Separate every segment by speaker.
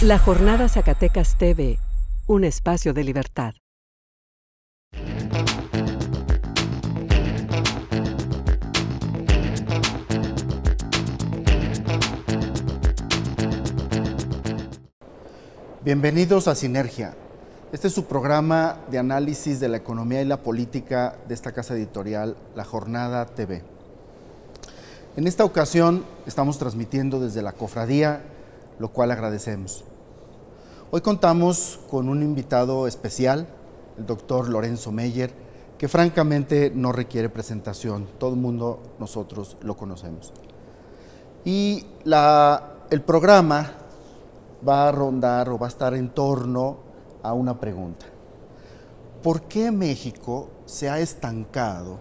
Speaker 1: La Jornada Zacatecas TV, un espacio de libertad.
Speaker 2: Bienvenidos a Sinergia. Este es su programa de análisis de la economía y la política de esta casa editorial, La Jornada TV. En esta ocasión estamos transmitiendo desde la cofradía, lo cual agradecemos. Hoy contamos con un invitado especial, el doctor Lorenzo Meyer, que francamente no requiere presentación. Todo el mundo, nosotros lo conocemos. Y el programa va a rondar o va a estar en torno a una pregunta. ¿Por qué México se ha estancado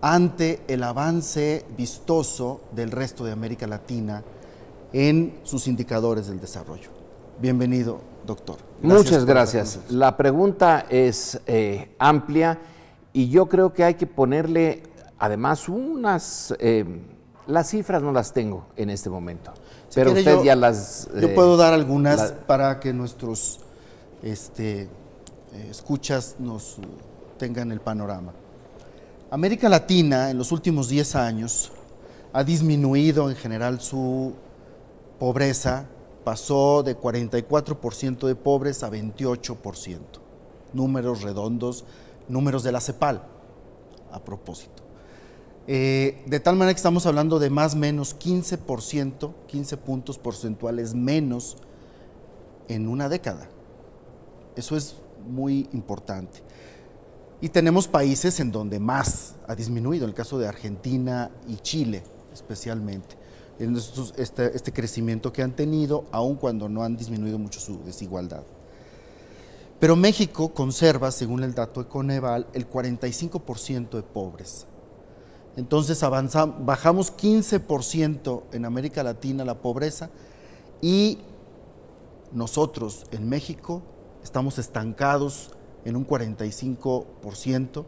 Speaker 2: ante el avance vistoso del resto de América Latina en sus indicadores del desarrollo? Bienvenido, doctor.
Speaker 3: Muchas gracias. La pregunta es amplia y yo creo que hay que ponerle además las cifras no las tengo en este momento, pero usted ya las...
Speaker 2: Yo puedo dar algunas para que nuestros escuchas nos tengan el panorama. América Latina en los últimos 10 años ha disminuido en general su pobreza, pasó de 44% de pobres a 28%. Números redondos, números de la CEPAL, a propósito. De tal manera que estamos hablando de más o menos 15%, 15 puntos porcentuales menos en una década. Eso es muy importante. Y tenemos países en donde más ha disminuido, el caso de Argentina y Chile especialmente, en este crecimiento que han tenido, aun cuando no han disminuido mucho su desigualdad. Pero México conserva, según el dato de Coneval, el 45% de pobres. Entonces bajamos 15% en América Latina la pobreza y nosotros en México estamos estancados en un 45%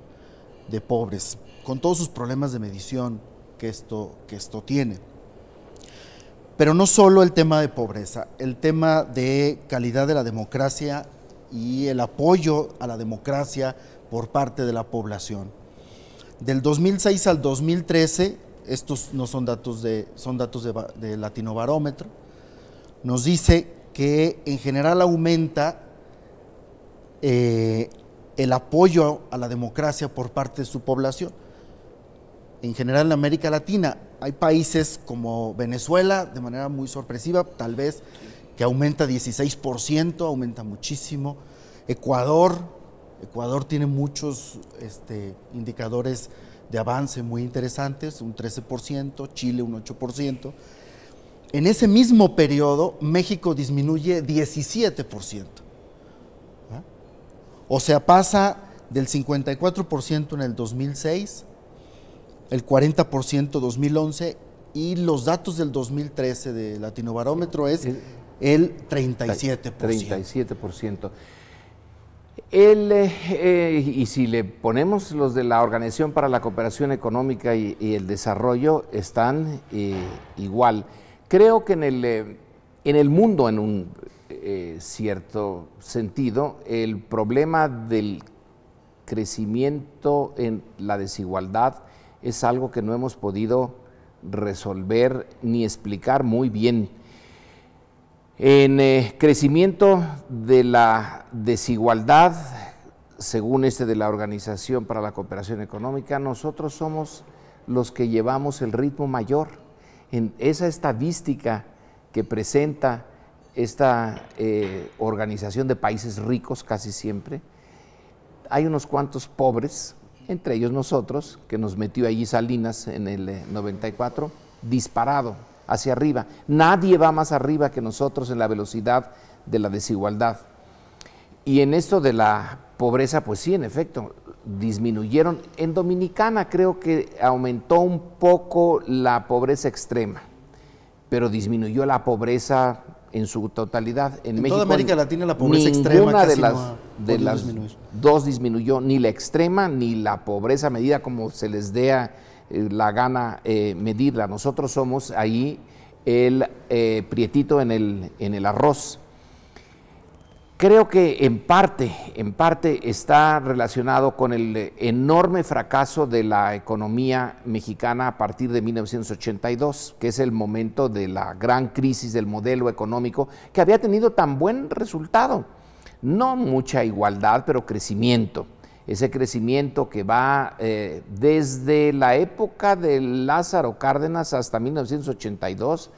Speaker 2: de pobres, con todos sus problemas de medición que esto tiene. Pero no solo el tema de pobreza, el tema de calidad de la democracia y el apoyo a la democracia por parte de la población. Del 2006 al 2013, estos no son datos de Latinobarómetro, nos dice que en general aumenta el apoyo a la democracia por parte de su población. En general en América Latina hay países como Venezuela, de manera muy sorpresiva, tal vez, que aumenta 16%, aumenta muchísimo. Ecuador tiene muchos indicadores de avance muy interesantes, un 13%, Chile un 8%. En ese mismo periodo, México disminuye 17%. O sea, pasa del 54% en el 2006, el 40% 2011 y los datos del 2013 de Latinobarómetro es el 37%.
Speaker 3: 37%. Y si le ponemos los de la Organización para la Cooperación Económica y el Desarrollo, están igual. Creo que en el mundo, en un cierto sentido, el problema del crecimiento en la desigualdad es algo que no hemos podido resolver ni explicar muy bien. En crecimiento de la desigualdad, según de la Organización para la Cooperación Económica, nosotros somos los que llevamos el ritmo mayor. En esa estadística que presenta esta organización de países ricos casi siempre, hay unos cuantos pobres, entre ellos nosotros, que nos metió allí Salinas en el 94, disparado hacia arriba. Nadie va más arriba que nosotros en la velocidad de la desigualdad. Y en esto de la pobreza, pues sí, en efecto, disminuyeron. En Dominicana creo que aumentó un poco la pobreza extrema, pero disminuyó la pobreza en su totalidad. En México,
Speaker 2: toda América Latina la pobreza extrema casi
Speaker 3: de las dos disminuyó, ni la extrema ni la pobreza medida como se les dé la gana medirla. Nosotros somos ahí el prietito en el arroz. Creo que en parte está relacionado con el enorme fracaso de la economía mexicana a partir de 1982, que es el momento de la gran crisis del modelo económico que había tenido tan buen resultado. No mucha igualdad, pero crecimiento. Ese crecimiento que va desde la época de Lázaro Cárdenas hasta 1982,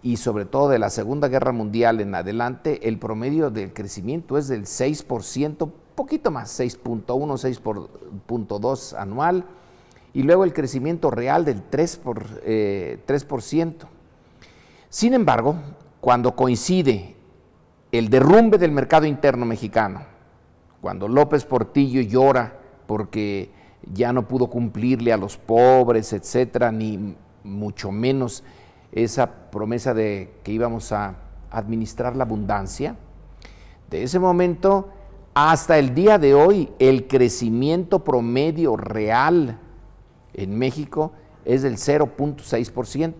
Speaker 3: y sobre todo de la Segunda Guerra Mundial en adelante, el promedio del crecimiento es del 6%, poquito más, 6.1, 6.2 anual, y luego el crecimiento real del 3%. Sin embargo, cuando coincide el derrumbe del mercado interno mexicano, cuando López Portillo llora porque ya no pudo cumplirle a los pobres, etcétera, ni mucho menos esa promesa de que íbamos a administrar la abundancia, de ese momento hasta el día de hoy, el crecimiento promedio real en México es del 0.6%.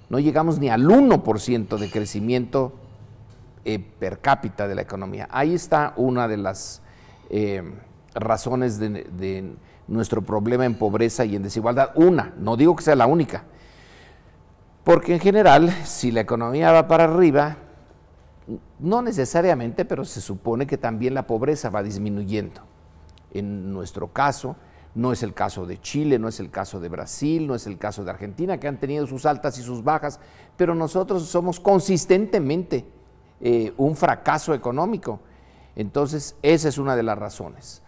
Speaker 3: No llegamos ni al 1% de crecimiento per cápita de la economía. Ahí está una de las razones de nuestro problema en pobreza y en desigualdad. Una, no digo que sea la única, porque en general, si la economía va para arriba, no necesariamente, pero se supone que también la pobreza va disminuyendo. En nuestro caso, no es el caso de Chile, no es el caso de Brasil, no es el caso de Argentina, que han tenido sus altas y sus bajas, pero nosotros somos consistentemente un fracaso económico. Entonces, esa es una de las razones.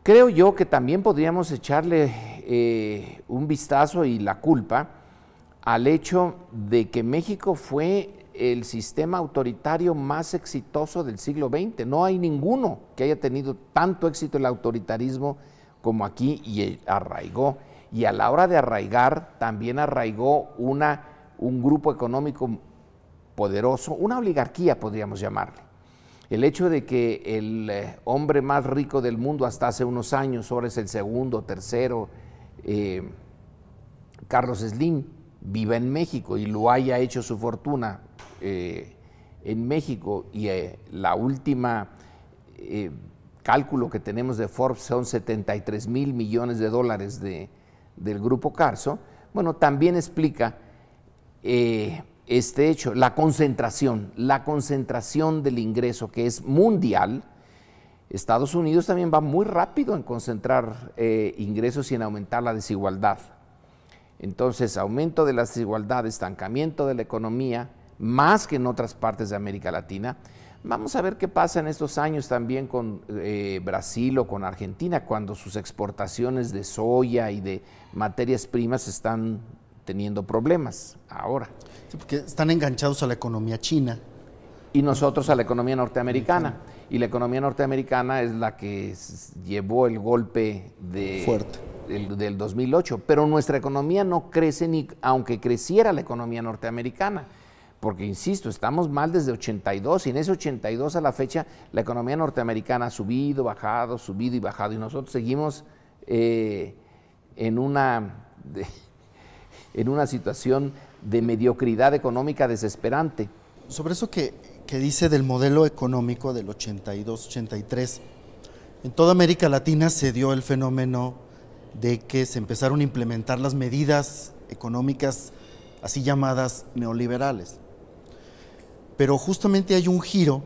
Speaker 3: Creo yo que también podríamos echarle un vistazo y la culpa al hecho de que México fue el sistema autoritario más exitoso del siglo XX. No hay ninguno que haya tenido tanto éxito el autoritarismo como aquí, y arraigó. Y a la hora de arraigar, también arraigó un grupo económico poderoso, una oligarquía podríamos llamarle. El hecho de que el hombre más rico del mundo hasta hace unos años, ahora es el segundo, tercero, Carlos Slim, viva en México y lo haya hecho su fortuna en México, y la última cálculo que tenemos de Forbes son 73 mil millones de dólares del Grupo Carso, bueno, también explica este hecho, la concentración del ingreso, que es mundial. Estados Unidos también va muy rápido en concentrar ingresos y en aumentar la desigualdad. Entonces, aumento de la desigualdad, estancamiento de la economía, más que en otras partes de América Latina. Vamos a ver qué pasa en estos años también con Brasil o con Argentina, cuando sus exportaciones de soya y de materias primas están teniendo problemas ahora.
Speaker 2: Sí, porque están enganchados a la economía china.
Speaker 3: Y nosotros a la economía norteamericana. Y la economía norteamericana es la que llevó el golpe fuerte del 2008, pero nuestra economía no crece ni aunque creciera la economía norteamericana, porque insisto, estamos mal desde 82, y en ese 82 a la fecha la economía norteamericana ha subido, bajado, subido y bajado, y nosotros seguimos en una situación de mediocridad económica desesperante.
Speaker 2: Sobre eso que dice del modelo económico del 82-83, en toda América Latina se dio el fenómeno de que se empezaron a implementar las medidas económicas así llamadas neoliberales. Pero justamente hay un giro,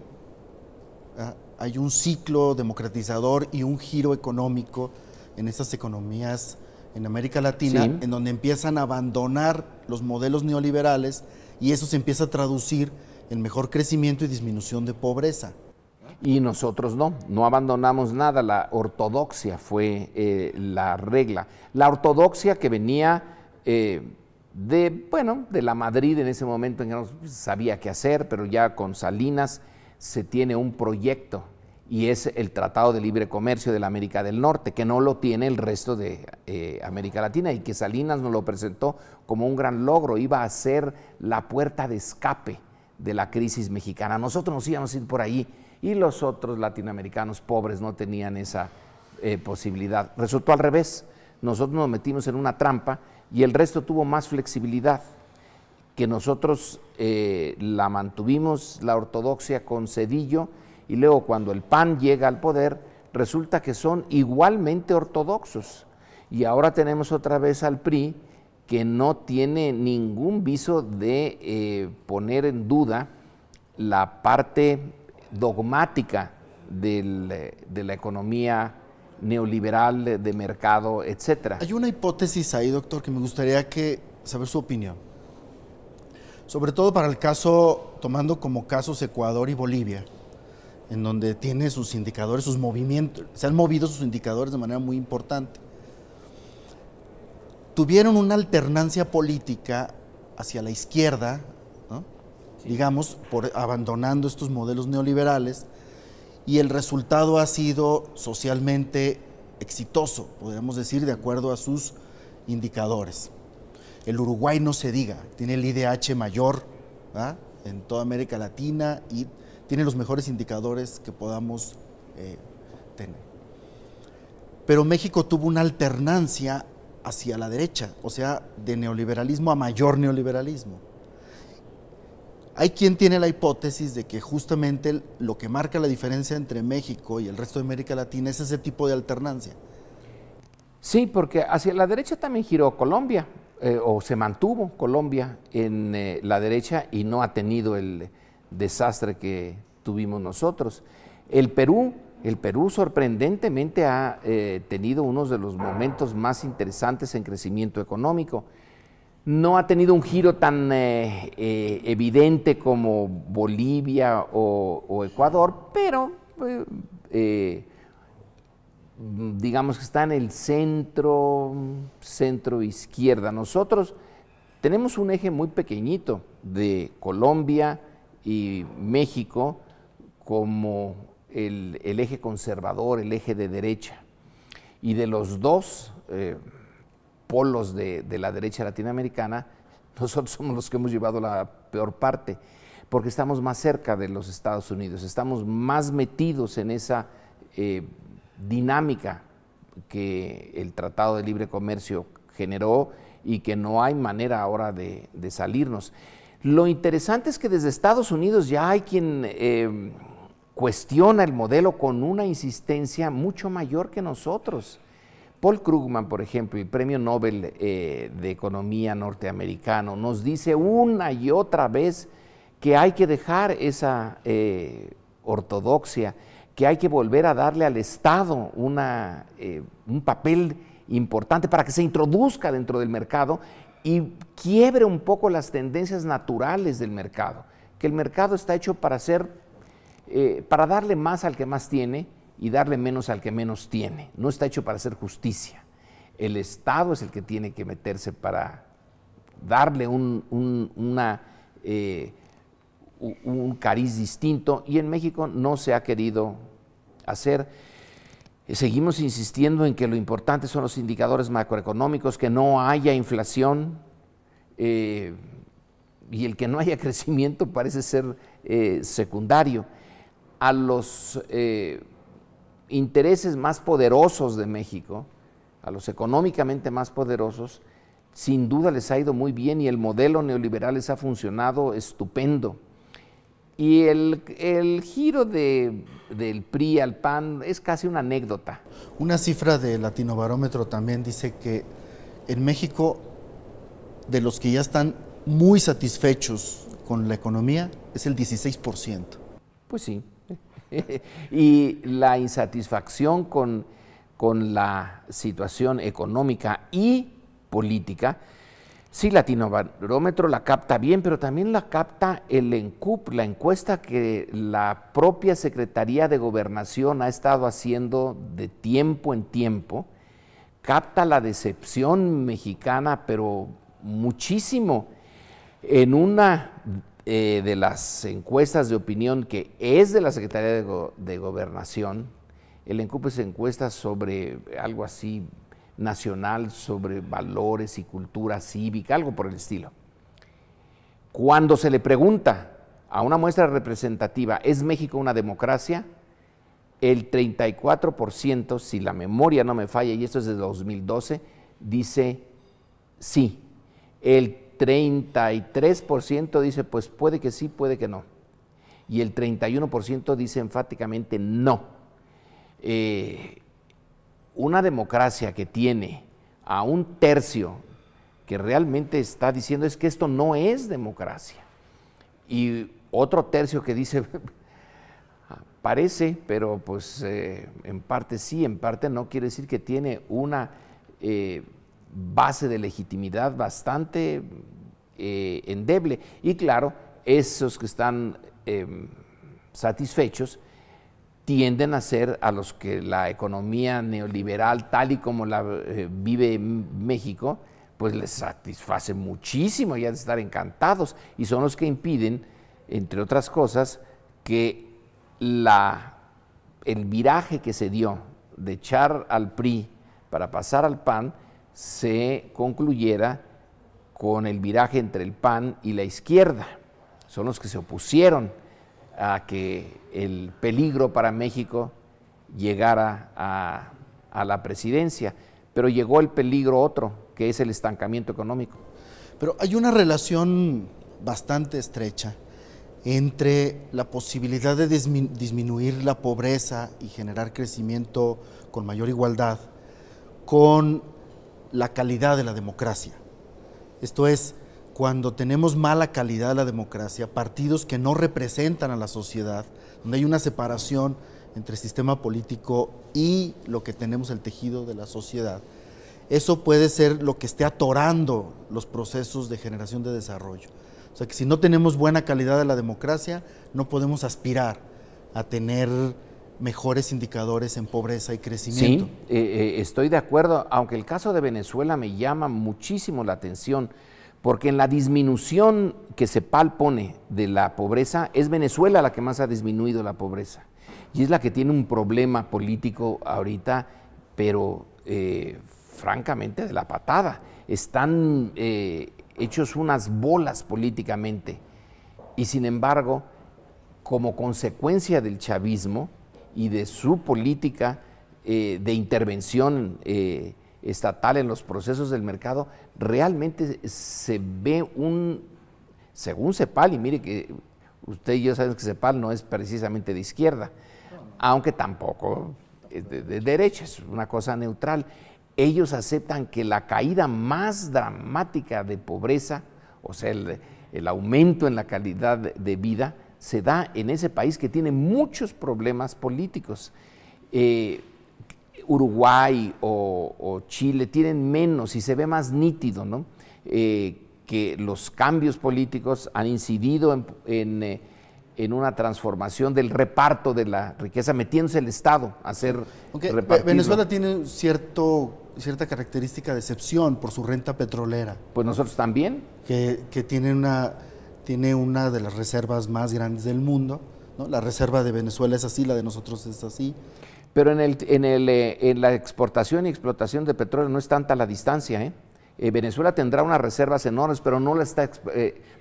Speaker 2: hay un ciclo democratizador y un giro económico en estas economías en América Latina, sí, en donde empiezan a abandonar los modelos neoliberales, y eso se empieza a traducir en mejor crecimiento y disminución de pobreza.
Speaker 3: Y nosotros no abandonamos nada. La ortodoxia fue la regla. La ortodoxia que venía de la Madrid en ese momento, en que no sabía qué hacer, pero ya con Salinas se tiene un proyecto, y es el Tratado de Libre Comercio de la América del Norte, que no lo tiene el resto de América Latina, y que Salinas nos lo presentó como un gran logro. Iba a ser la puerta de escape de la crisis mexicana. Nosotros nos íbamos a ir por ahí, y los otros latinoamericanos pobres no tenían esa posibilidad. Resultó al revés. Nosotros nos metimos en una trampa y el resto tuvo más flexibilidad, que nosotros la mantuvimos, la ortodoxia con Zedillo, y luego cuando el PAN llega al poder, resulta que son igualmente ortodoxos. Y ahora tenemos otra vez al PRI, que no tiene ningún viso de poner en duda la parte dogmática de la economía neoliberal, de mercado, etcétera.
Speaker 2: Hay una hipótesis ahí, doctor, que me gustaría saber su opinión. Sobre todo para el caso, tomando como casos Ecuador y Bolivia, en donde tiene sus indicadores, sus movimientos, se han movido sus indicadores de manera muy importante. Tuvieron una alternancia política hacia la izquierda, ¿no? Sí. Digamos, abandonando estos modelos neoliberales, y el resultado ha sido socialmente exitoso, podríamos decir, de acuerdo a sus indicadores. El Uruguay no se diga, tiene el IDH mayor, ¿verdad?, en toda América Latina, y tiene los mejores indicadores que podamos tener. Pero México tuvo una alternancia hacia la derecha, o sea, de neoliberalismo a mayor neoliberalismo. Hay quien tiene la hipótesis de que justamente lo que marca la diferencia entre México y el resto de América Latina es ese tipo de alternancia.
Speaker 3: Sí, porque hacia la derecha también giró Colombia, o se mantuvo Colombia en la derecha y no ha tenido el desastre que tuvimos nosotros. El Perú sorprendentemente ha tenido uno de los momentos más interesantes en crecimiento económico. No ha tenido un giro tan evidente como Bolivia o Ecuador, pero digamos que está en el centro izquierda. Nosotros tenemos un eje muy pequeñito de Colombia y México como el eje conservador, el eje de derecha. Y de los dos polos de la derecha latinoamericana, nosotros somos los que hemos llevado la peor parte, porque estamos más cerca de los Estados Unidos, estamos más metidos en esa dinámica que el Tratado de Libre Comercio generó y que no hay manera ahora de salirnos. Lo interesante es que desde Estados Unidos ya hay quien cuestiona el modelo con una insistencia mucho mayor que nosotros. Paul Krugman, por ejemplo, el premio Nobel de Economía norteamericano, nos dice una y otra vez que hay que dejar esa ortodoxia, que hay que volver a darle al Estado un papel importante para que se introduzca dentro del mercado y quiebre un poco las tendencias naturales del mercado, que el mercado está hecho para darle más al que más tiene y darle menos al que menos tiene. No está hecho para hacer justicia. El Estado es el que tiene que meterse para darle un cariz distinto, y en México no se ha querido hacer. Seguimos insistiendo en que lo importante son los indicadores macroeconómicos, que no haya inflación, y el que no haya crecimiento parece ser secundario. A los intereses más poderosos de México, a los económicamente más poderosos, sin duda les ha ido muy bien y el modelo neoliberal les ha funcionado estupendo. Y el giro del PRI al PAN es casi una anécdota.
Speaker 2: Una cifra de Latinobarómetro también dice que en México, de los que ya están muy satisfechos con la economía, es el 16%.
Speaker 3: Pues sí. Y la insatisfacción con la situación económica y política, sí, Latinobarómetro la capta bien, pero también la capta el ENCUP, la encuesta que la propia Secretaría de Gobernación ha estado haciendo de tiempo en tiempo, capta la decepción mexicana, pero muchísimo. En una de las encuestas de opinión que es de la Secretaría de Gobernación, el ENCUP es encuesta sobre algo así nacional, sobre valores y cultura cívica, algo por el estilo. Cuando se le pregunta a una muestra representativa, ¿es México una democracia?, el 34%, si la memoria no me falla, y esto es de 2012, dice sí. El 33% dice, pues puede que sí, puede que no. y el 31% dice enfáticamente no. Una democracia que tiene a un tercio que realmente está diciendo es que esto no es democracia, y otro tercio que dice parece, pero pues en parte sí, en parte no, quiere decir que tiene una base de legitimidad bastante endeble. Y claro, esos que están satisfechos tienden a ser a los que la economía neoliberal, tal y como la vive México, pues les satisface muchísimo y han de estar encantados, y son los que impiden, entre otras cosas, que el viraje que se dio de echar al PRI para pasar al PAN se concluyera con el viraje entre el PAN y la izquierda. Son los que se opusieron a que el peligro para México llegara a la presidencia, pero llegó el peligro otro, que es el estancamiento económico.
Speaker 2: Pero hay una relación bastante estrecha entre la posibilidad de disminuir la pobreza y generar crecimiento con mayor igualdad con la calidad de la democracia. Esto es, cuando tenemos mala calidad de la democracia, partidos que no representan a la sociedad, donde hay una separación entre el sistema político y lo que tenemos, el tejido de la sociedad, eso puede ser lo que esté atorando los procesos de generación de desarrollo. O sea que si no tenemos buena calidad de la democracia, no podemos aspirar a tener mejores indicadores en pobreza y crecimiento.
Speaker 3: Sí, estoy de acuerdo, aunque el caso de Venezuela me llama muchísimo la atención, porque en la disminución que CEPAL pone de la pobreza, es Venezuela la que más ha disminuido la pobreza, y es la que tiene un problema político ahorita, pero francamente de la patada. Están hechos unas bolas políticamente, y sin embargo, como consecuencia del chavismo y de su política de intervención estatal en los procesos del mercado, realmente se ve según CEPAL, y mire que usted y yo sabemos que CEPAL no es precisamente de izquierda, aunque tampoco es de derecha, es una cosa neutral. Ellos aceptan que la caída más dramática de pobreza, o sea, el aumento en la calidad de vida, se da en ese país que tiene muchos problemas políticos. Uruguay o Chile tienen menos y se ve más nítido, ¿no? Que los cambios políticos han incidido en una transformación del reparto de la riqueza, metiéndose el Estado a hacer repartirlo.
Speaker 2: Venezuela tiene cierta característica de excepción por su renta petrolera.
Speaker 3: Pues nosotros también.
Speaker 2: Que tiene una de las reservas más grandes del mundo, ¿no? La reserva de Venezuela es así, la de nosotros es así.
Speaker 3: Pero en la exportación y explotación de petróleo no es tanta la distancia, Venezuela tendrá unas reservas enormes, pero no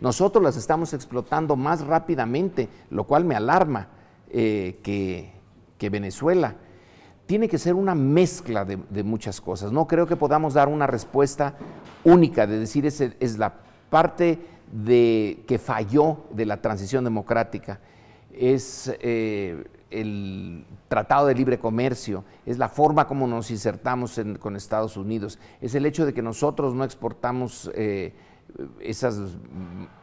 Speaker 3: nosotros las estamos explotando más rápidamente, lo cual me alarma que Venezuela. Tiene que ser una mezcla de muchas cosas. No creo que podamos dar una respuesta única de decir es la parte que falló de la transición democrática, es el Tratado de Libre Comercio, es la forma como nos insertamos con Estados Unidos, es el hecho de que nosotros no exportamos esas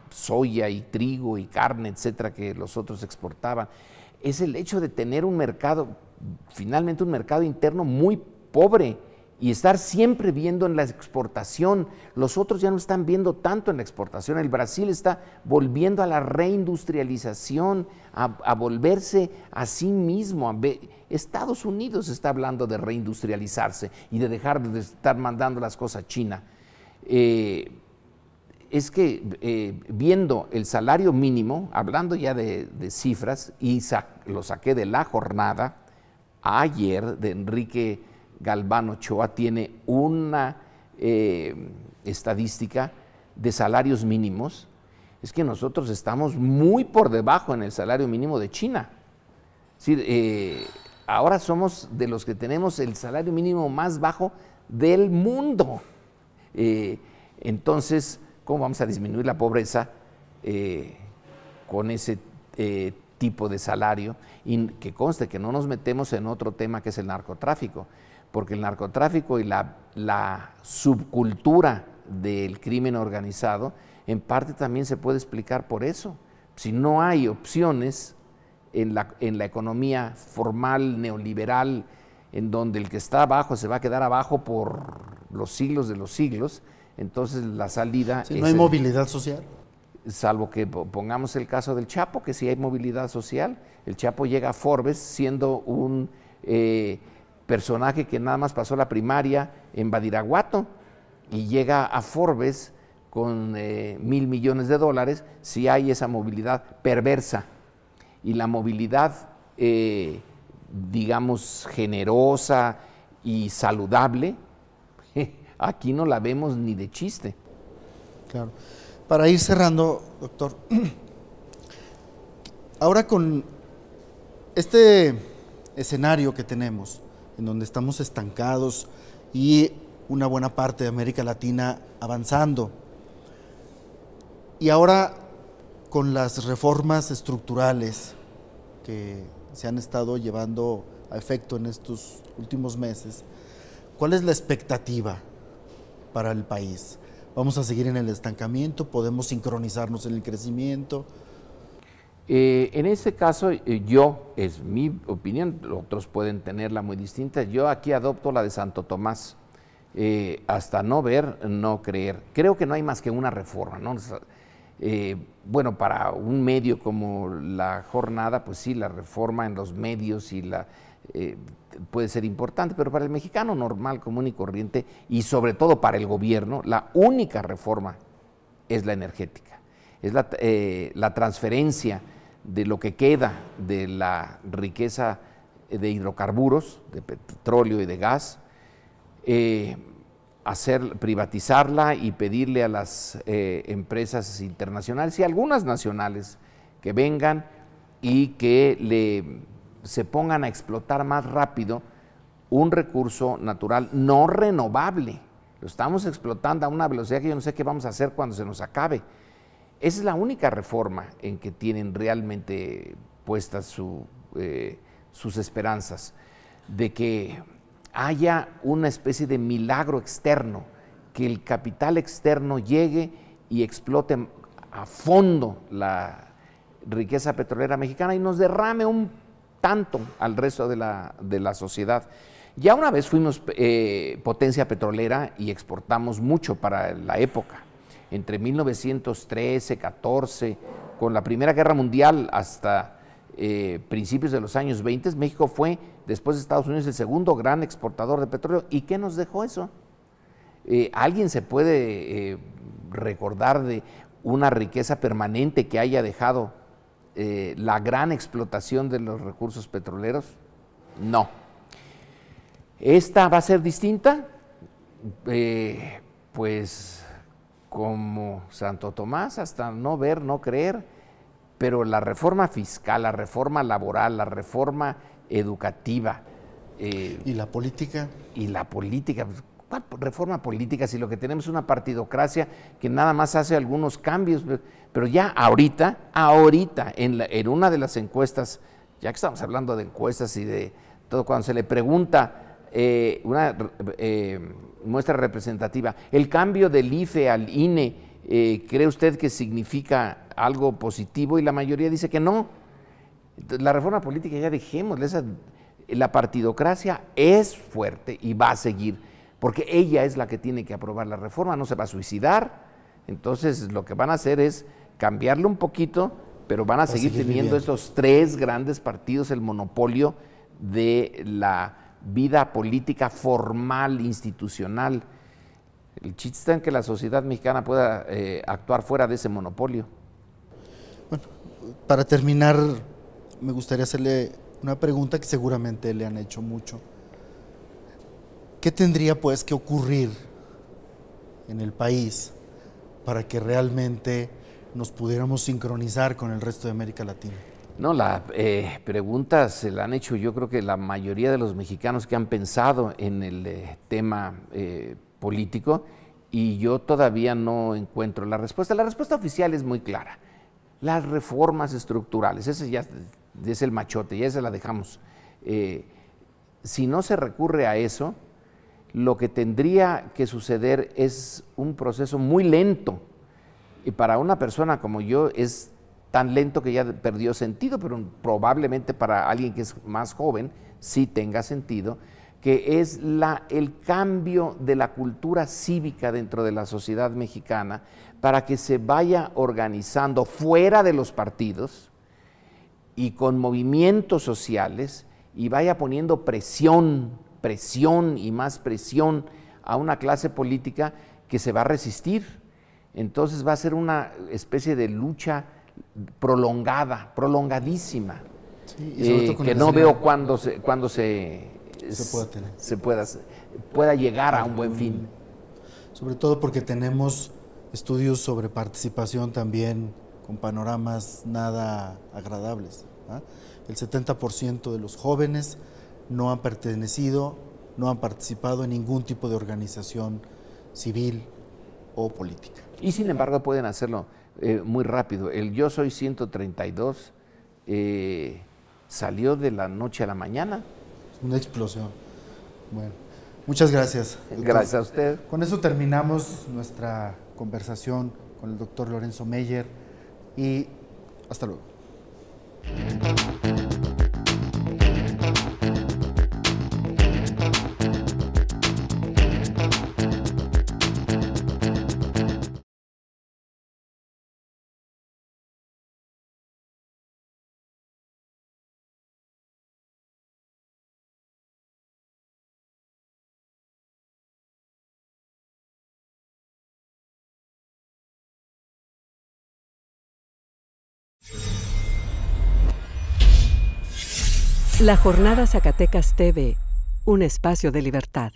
Speaker 3: soya y trigo y carne, etcétera, que los otros exportaban, es el hecho de tener un mercado, finalmente un mercado interno muy pobre, y estar siempre viendo en la exportación. Los otros ya no están viendo tanto en la exportación. El Brasil está volviendo a la reindustrialización, a volverse a sí mismo. Estados Unidos está hablando de reindustrializarse y de dejar de estar mandando las cosas a China. Es que viendo el salario mínimo, hablando ya de cifras, y lo saqué de La Jornada, ayer, de Enrique Galván Ochoa, tiene una estadística de salarios mínimos. Es que nosotros estamos muy por debajo en el salario mínimo de China. Es decir, ahora somos de los que tenemos el salario mínimo más bajo del mundo. Entonces, ¿cómo vamos a disminuir la pobreza con ese tipo de salario, y que conste que no nos metemos en otro tema que es el narcotráfico, porque el narcotráfico y la subcultura del crimen organizado en parte también se puede explicar por eso. Si no hay opciones en la economía formal neoliberal, en donde el que está abajo se va a quedar abajo por los siglos de los siglos, entonces la salida
Speaker 2: no hay movilidad social.
Speaker 3: Salvo que pongamos el caso del Chapo, que sí hay movilidad social. El Chapo llega a Forbes siendo un personaje que nada más pasó la primaria en Badiraguato y llega a Forbes con $1,000 millones. Sí hay esa movilidad perversa, y la movilidad digamos generosa y saludable aquí no la vemos ni de chiste.
Speaker 2: Claro. Para ir cerrando, doctor, ahora con este escenario que tenemos, en donde estamos estancados y una buena parte de América Latina avanzando, y ahora con las reformas estructurales que se han estado llevando a efecto en estos últimos meses, ¿cuál es la expectativa para el país? ¿Vamos a seguir en el estancamiento? ¿Podemos sincronizarnos en el crecimiento?
Speaker 3: En este caso, es mi opinión, otros pueden tenerla muy distinta, yo aquí adopto la de Santo Tomás, hasta no ver, no creer. Creo que no hay más que una reforma, ¿no? Bueno, para un medio como La Jornada, pues sí, la reforma en los medios y puede ser importante, pero para el mexicano normal, común y corriente, y sobre todo para el gobierno, la única reforma es la energética, es la transferencia de lo que queda de la riqueza de hidrocarburos, de petróleo y de gas, privatizarla y pedirle a las empresas internacionales y algunas nacionales que vengan y que se pongan a explotar más rápido un recurso natural no renovable. Lo estamos explotando a una velocidad que yo no sé qué vamos a hacer cuando se nos acabe. Esa es la única reforma en que tienen realmente puestas sus esperanzas, de que haya una especie de milagro externo, que el capital externo llegue y explote a fondo la riqueza petrolera mexicana y nos derrame un tanto al resto de la sociedad. Ya una vez fuimos potencia petrolera y exportamos mucho para la época. Entre 1913, 14, con la Primera Guerra Mundial hasta principios de los años 20, México fue, después de Estados Unidos, el segundo gran exportador de petróleo. ¿Y qué nos dejó eso? ¿Alguien se puede recordar de una riqueza permanente que haya dejado la gran explotación de los recursos petroleros? No. ¿Esta va a ser distinta? Pues como Santo Tomás, hasta no ver, no creer, pero la reforma fiscal, la reforma laboral, la reforma educativa.
Speaker 2: ¿Y la política?
Speaker 3: Y la política, ¿cuál reforma política si lo que tenemos es una partidocracia que nada más hace algunos cambios? Pero ya ahorita, en una de las encuestas, ya que estamos hablando de encuestas y de todo, cuando se le pregunta una muestra representativa, ¿el cambio del IFE al INE cree usted que significa algo positivo? Y la mayoría dice que no. La reforma política ya dejémosla, la partidocracia es fuerte y va a seguir, porque ella es la que tiene que aprobar la reforma, no se va a suicidar. Entonces lo que van a hacer es cambiarlo un poquito, pero van a seguir teniendo estos tres grandes partidos el monopolio de la vida política formal, institucional. El chiste está en que la sociedad mexicana pueda actuar fuera de ese monopolio.
Speaker 2: Bueno, para terminar, me gustaría hacerle una pregunta que seguramente le han hecho mucho. ¿Qué tendría pues que ocurrir en el país para que realmente nos pudiéramos sincronizar con el resto de América Latina?
Speaker 3: No, la pregunta se la han hecho yo creo que la mayoría de los mexicanos que han pensado en el tema político, y yo todavía no encuentro la respuesta. La respuesta oficial es muy clara. las reformas estructurales, ese ya es el machote, ya se la dejamos. Si no se recurre a eso, lo que tendría que suceder es un proceso muy lento, y para una persona como yo es tan lento que ya perdió sentido, pero probablemente para alguien que es más joven sí tenga sentido, que es el cambio de la cultura cívica dentro de la sociedad mexicana para que se vaya organizando fuera de los partidos y con movimientos sociales y vaya poniendo presión y más presión a una clase política que se va a resistir. Entonces va a ser una especie de lucha prolongadísima,
Speaker 2: sí, y sobre todo con
Speaker 3: que no veo cuándo pueda llegar a un buen fin.
Speaker 2: Sobre todo porque tenemos estudios sobre participación también con panoramas nada agradables, ¿ah? El 70% de los jóvenes no han pertenecido, no han participado en ningún tipo de organización civil o política.
Speaker 3: Y sin embargo pueden hacerlo muy rápido. El Yo Soy 132 salió de la noche a la mañana.
Speaker 2: Una explosión. Bueno, muchas gracias, doctor.
Speaker 3: Gracias a usted.
Speaker 2: Con eso terminamos nuestra conversación con el doctor Lorenzo Meyer y hasta luego.
Speaker 1: La Jornada Zacatecas TV, un espacio de libertad.